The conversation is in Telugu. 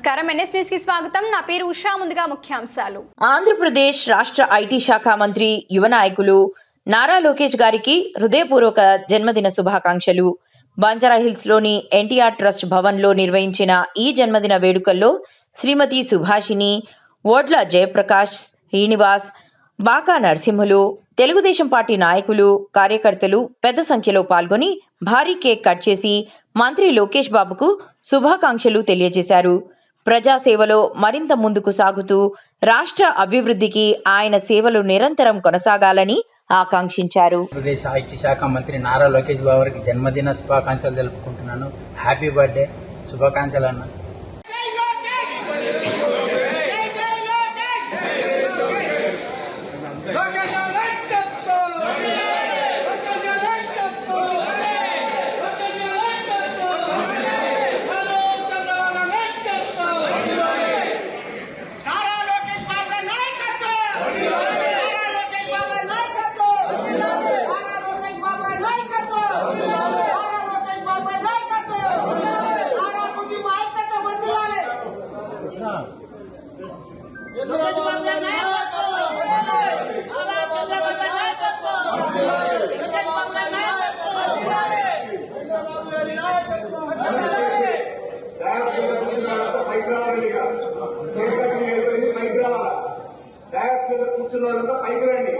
నమస్కారం ఎన్ఎస్ న్యూస్ కి స్వాగతం. నా పేరు ఉషా. ముందుగా ముఖ్యాంశాలు. ఆంధ్రప్రదేశ్ రాష్ట్ర ఐటీ శాఖ మంత్రి యువ నాయకులు నారా లోకేష్ గారికి హృదయపూర్వక జన్మదిన శుభాకాంక్షలు. బంజారాహిల్స్ లోని ఎన్టీఆర్ ట్రస్ట్ భవన్ లో నిర్వహించిన ఈ జన్మదిన వేడుకల్లో శ్రీమతి సుభాషిని, ఓడ్ల జయప్రకాష్, శ్రీనివాస్, బాకా నరసింహులు, తెలుగుదేశం పార్టీ నాయకులు, కార్యకర్తలు పెద్ద సంఖ్యలో పాల్గొని భారీ కేక్ కట్ చేసి మంత్రి లోకేష్ బాబుకు శుభాకాంక్షలు తెలియజేశారు. ప్రజాసేవలో మరింత ముందుకు సాగుతూ రాష్ట్ర అభివృద్ధికి ఆయన సేవలు నిరంతరం కొనసాగాలని ఆకాంక్షించారు. ఆంధ్రప్రదేశ్ ఐటీ శాఖ మంత్రి నారా లోకేష్ బాబు గారికి జన్మదిన శుభాకాంక్షలు తెలుపుకుంటున్నాను. హ్యాపీ బర్త్డే, శుభాకాంక్షలు అన్న. కూర్చున్న వాళ్ళంతా పైకి రండి.